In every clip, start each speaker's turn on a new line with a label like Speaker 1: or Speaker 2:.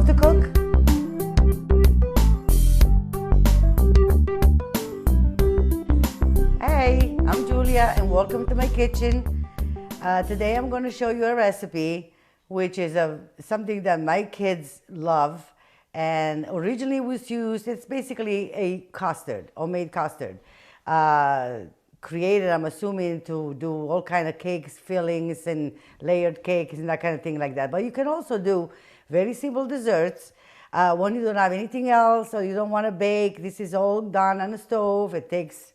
Speaker 1: to cook? Hey, I'm Giulia and welcome to my kitchen. Today I'm going to show you a recipe which is something that my kids love, and originally was used, it's basically a custard, homemade custard. Created, I'm assuming, to do all kind of cakes, fillings, and layered cakes and that kind of thing like that. But you can also do very simple desserts when you don't have anything else or you don't want to bake. This is all done on the stove. It takes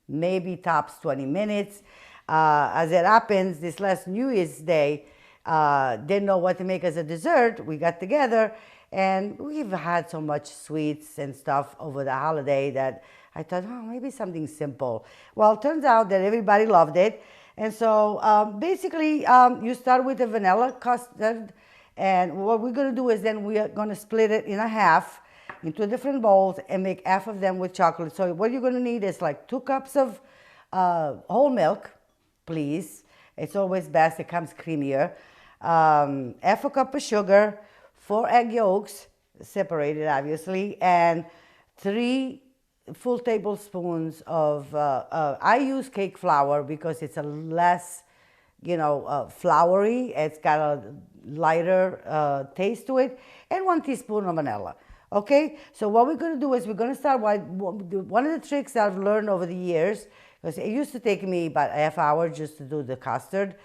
Speaker 1: maybe tops 20 minutes. As it happens, this last New Year's Day, didn't know what to make as a dessert. We got together and we've had so much sweets and stuff over the holiday that I thought, oh, maybe something simple. Well, it turns out that everybody loved it. And so basically, you start with a vanilla custard. And what we're going to do is then we are going to split it in a half into different bowls and make half of them with chocolate. So what you're going to need is like 2 cups of whole milk, please. It's always best. It comes creamier. Half a cup of sugar, 4 egg yolks, separated obviously, and 3 full tablespoons of, I use cake flour because it's a less, floury. It's got a lighter taste to it, and 1 teaspoon of vanilla. Okay, so what we're going to do is we're going to start with one of the tricks I've learned over the years, because it used to take me about a half hour just to do the custard,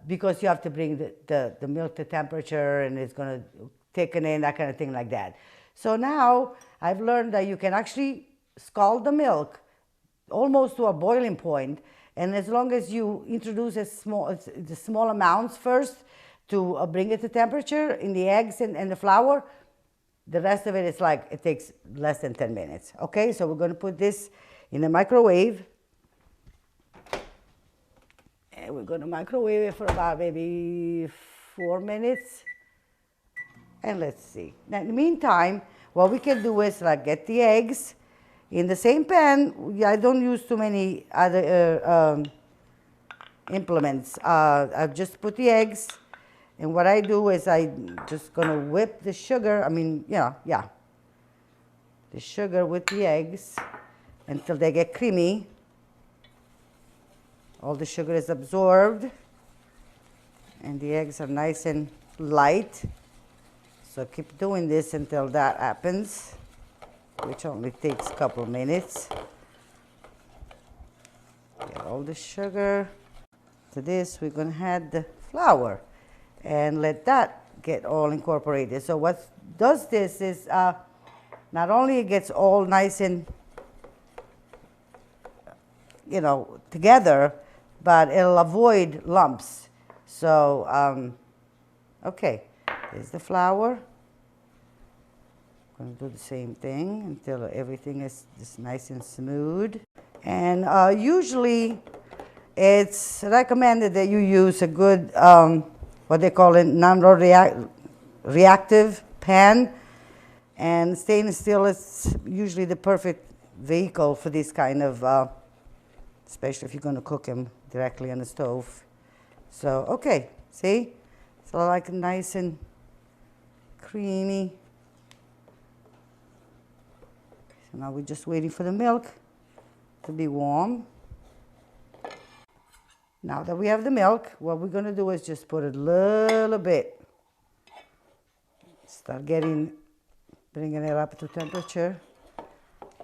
Speaker 1: because you have to bring the milk to temperature and it's going to thicken in, that kind of thing like that. So now I've learned that you can actually scald the milk almost to a boiling point, and as long as you introduce the small amounts first to bring it to temperature in the eggs and the flour, the rest of it is like, it takes less than 10 minutes. Okay, so we're going to put this in the microwave. And we're going to microwave it for about maybe 4 minutes. And let's see. Now, in the meantime, what we can do is like get the eggs in the same pan. I don't use too many other implements. I've just put the eggs. And what I do is I'm just going to whip the sugar, the sugar with the eggs until they get creamy. All the sugar is absorbed and the eggs are nice and light. So keep doing this until that happens, which only takes a couple of minutes. Get all the sugar. To this, we're going to add the flour and let that get all incorporated. So what does this is not only it gets all nice and together, but it'll avoid lumps. So okay, there's the flour. I'm going to do the same thing until everything is just nice and smooth. And usually it's recommended that you use a good what they call a non-reactive pan, and stainless steel is usually the perfect vehicle for this kind of, especially if you're going to cook them directly on the stove. So, okay, see? So like nice and creamy. So now we're just waiting for the milk to be warm. Now that we have the milk, what we're going to do is just put a little bit. Start bringing it up to temperature.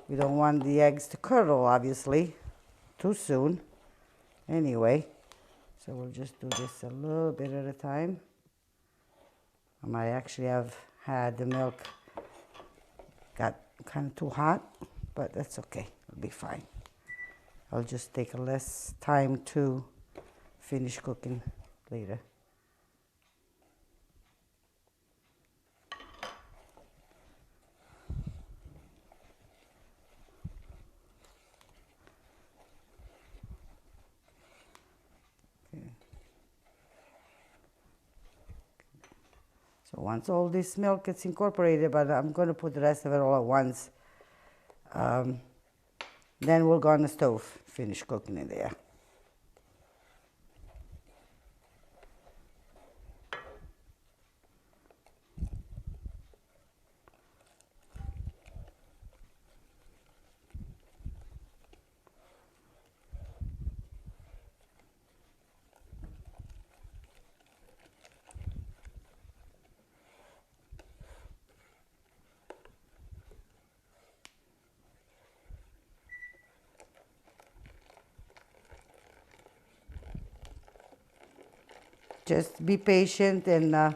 Speaker 1: We don't want the eggs to curdle, obviously, too soon. Anyway, so we'll just do this a little bit at a time. I might actually have had the milk got kind of too hot, but that's okay. It'll be fine. I'll just take less time to finish cooking later. Okay. So once all this milk gets incorporated, but I'm going to put the rest of it all at once, then we'll go on the stove, finish cooking it there. Just be patient and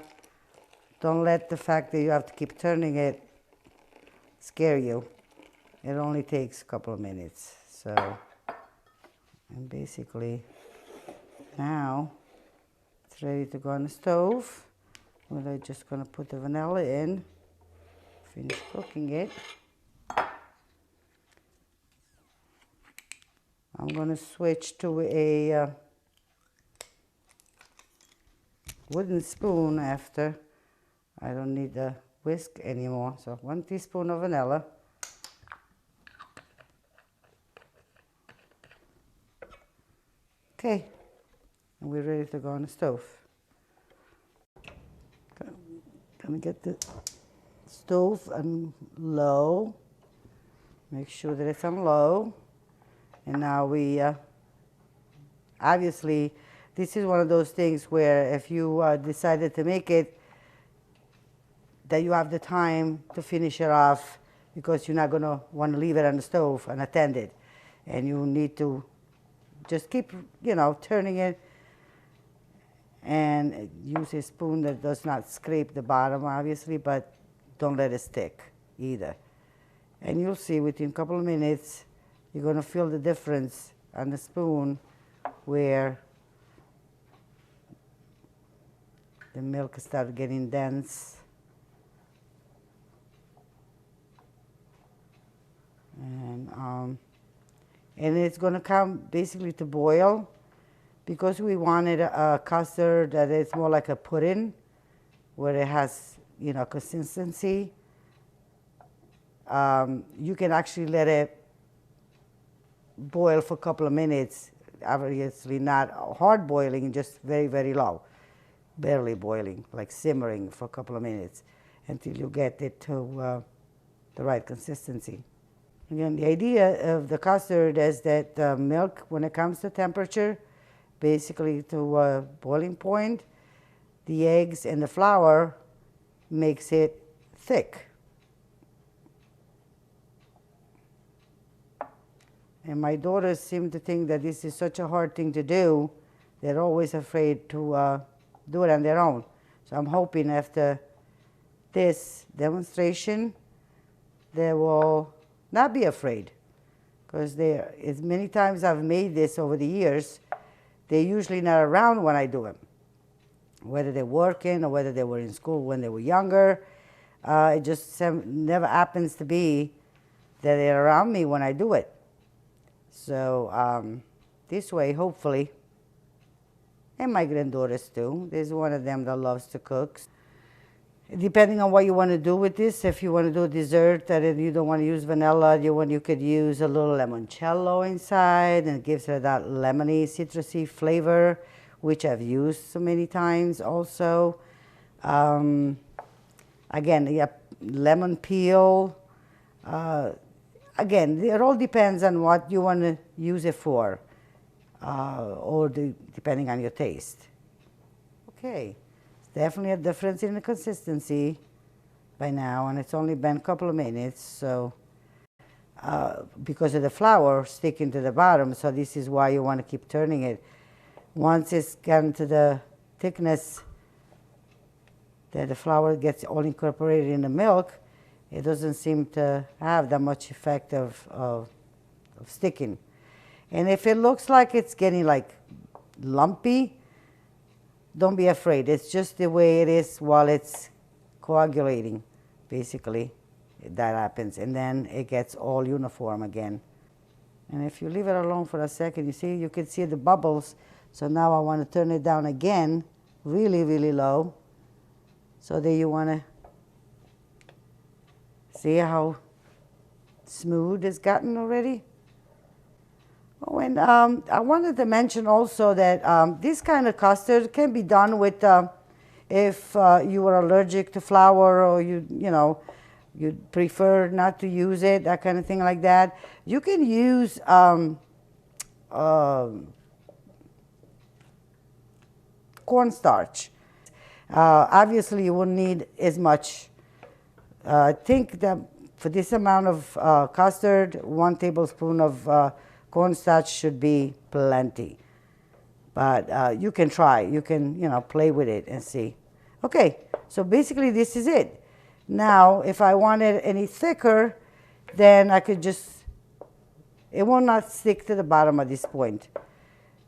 Speaker 1: don't let the fact that you have to keep turning it scare you. It only takes a couple of minutes. So, and basically now it's ready to go on the stove. We're just going to put the vanilla in, finish cooking it. I'm going to switch to a wooden spoon after. I don't need the whisk anymore. So 1 teaspoon of vanilla. Okay, and we're ready to go on the stove. Gonna get the stove on low. Make sure that it's on low. And now we, obviously, this is one of those things where if you decided to make it, that you have the time to finish it off because you're not going to want to leave it on the stove unattended. And you need to just keep, turning it and use a spoon that does not scrape the bottom, obviously, but don't let it stick either. And you'll see within a couple of minutes, you're going to feel the difference on the spoon where the milk starts getting dense. And it's going to come basically to boil because we wanted a custard that is more like a pudding where it has, consistency. You can actually let it boil for a couple of minutes, obviously not hard boiling, just very, very low, barely boiling, like simmering for a couple of minutes until you get it to the right consistency. Again, the idea of the custard is that milk, when it comes to temperature, basically to a boiling point, the eggs and the flour makes it thick. And my daughters seem to think that this is such a hard thing to do. They're always afraid to do it on their own. So I'm hoping after this demonstration, they will not be afraid. Because as many times I've made this over the years, they're usually not around when I do them. Whether they're working or whether they were in school when they were younger. It just never happens to be that they're around me when I do it. So this way, hopefully, and my granddaughters too. There's one of them that loves to cook. Depending on what you want to do with this, if you want to do a dessert that you don't want to use vanilla, you could use a little limoncello inside, and it gives it that lemony, citrusy flavor, which I've used so many times also. Again, lemon peel. Again, it all depends on what you want to use it for, or depending on your taste. Okay. Definitely a difference in the consistency by now, and it's only been a couple of minutes, so because of the flour sticking to the bottom, so this is why you want to keep turning it. Once it's gotten to the thickness that the flour gets all incorporated in the milk, it doesn't seem to have that much effect of sticking. And if it looks like it's getting like lumpy, don't be afraid. It's just the way it is while it's coagulating, basically. That happens. And then it gets all uniform again. And if you leave it alone for a second, you can see the bubbles. So now I want to turn it down again, really, really low. So that you want to see how smooth it's gotten already. Oh, and I wanted to mention also that this kind of custard can be done with, if you are allergic to flour or you prefer not to use it, that kind of thing like that. You can use cornstarch. Obviously, you wouldn't need as much. I think that for this amount of custard, 1 tablespoon of cornstarch should be plenty. But you can try. You can, you know, play with it and see. Okay, so basically this is it. Now, if I want it any thicker, then I could just, it will not stick to the bottom at this point,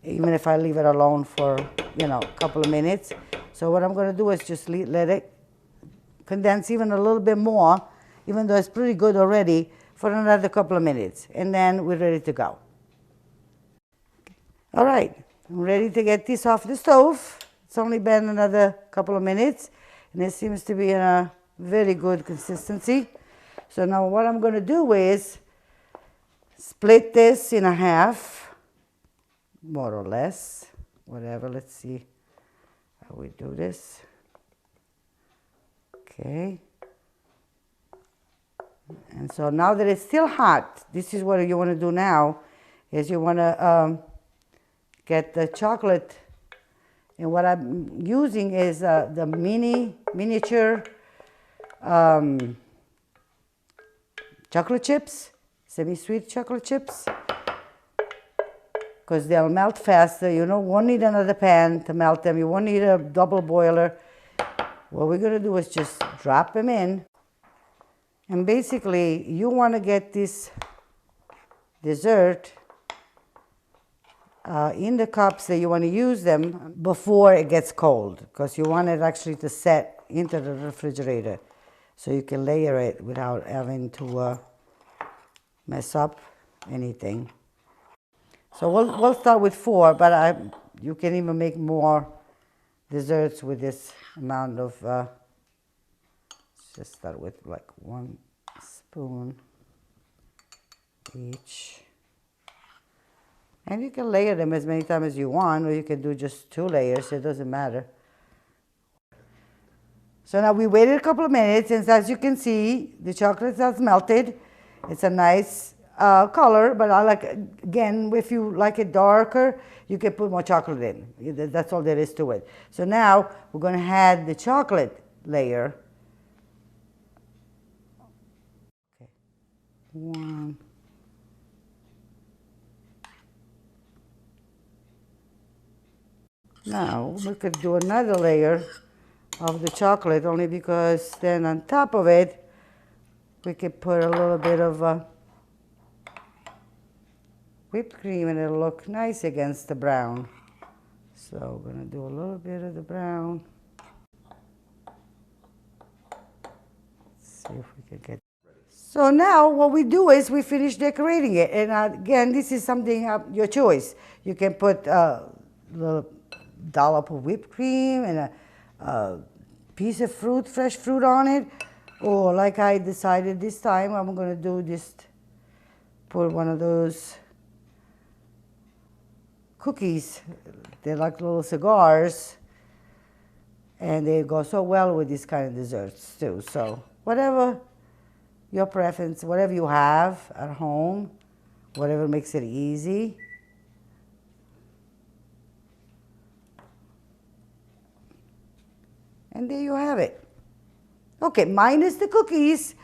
Speaker 1: even if I leave it alone for, you know, a couple of minutes. So what I'm going to do is just let it condense even a little bit more, even though it's pretty good already, for another couple of minutes. And then we're ready to go. All right, I'm ready to get this off the stove. It's only been another couple of minutes, and it seems to be in a very good consistency. So now what I'm going to do is split this in a half, more or less, whatever. Let's see how we do this. Okay. And so now that it's still hot, this is what you want to do now, is you want to get the chocolate. And what I'm using is the miniature chocolate chips, semi-sweet chocolate chips, because they'll melt faster. You know, won't need another pan to melt them. You won't need a double boiler. What we're going to do is just drop them in. And basically, you want to get this dessert in the cups that you want to use them before it gets cold, because you want it actually to set into the refrigerator so you can layer it without having to mess up anything. So we'll start with 4, but you can even make more desserts with this amount of, let's just start with like 1 spoon each. And you can layer them as many times as you want, or you can do just 2 layers, it doesn't matter. So now we waited a couple of minutes, and as you can see, the chocolate has melted. It's a nice color, but I like, again, if you like it darker, you can put more chocolate in. That's all there is to it. So now we're going to add the chocolate layer. Okay. 1. Now we could do another layer of the chocolate, only because then on top of it we could put a little bit of whipped cream, and it'll look nice against the brown. So we're going to do a little bit of the brown. Let's see if we can get. So now what we do is we finish decorating it, and again, this is something your choice. You can put a little dollop of whipped cream and a piece of fruit, fresh fruit on it, or like I decided this time, I'm going to do just put one of those cookies. They're like little cigars, and they go so well with these kind of desserts too. So whatever your preference, whatever you have at home, whatever makes it easy. And there you have it. Okay, minus the cookies.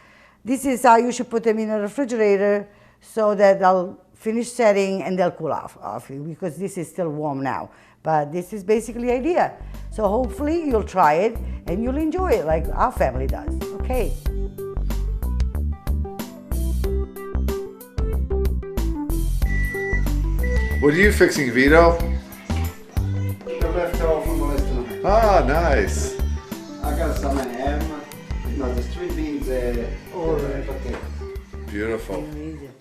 Speaker 1: This is how you should put them in a refrigerator so that they'll finish setting and they'll cool off, because this is still warm now. But this is basically the idea. So hopefully you'll try it and you'll enjoy it like our family does. Okay.
Speaker 2: What are you fixing, Vito?
Speaker 3: The leftover from the last night.
Speaker 2: Ah, nice.
Speaker 3: I got some ham, the string beans, or potatoes.
Speaker 2: Beautiful.
Speaker 1: Amazing.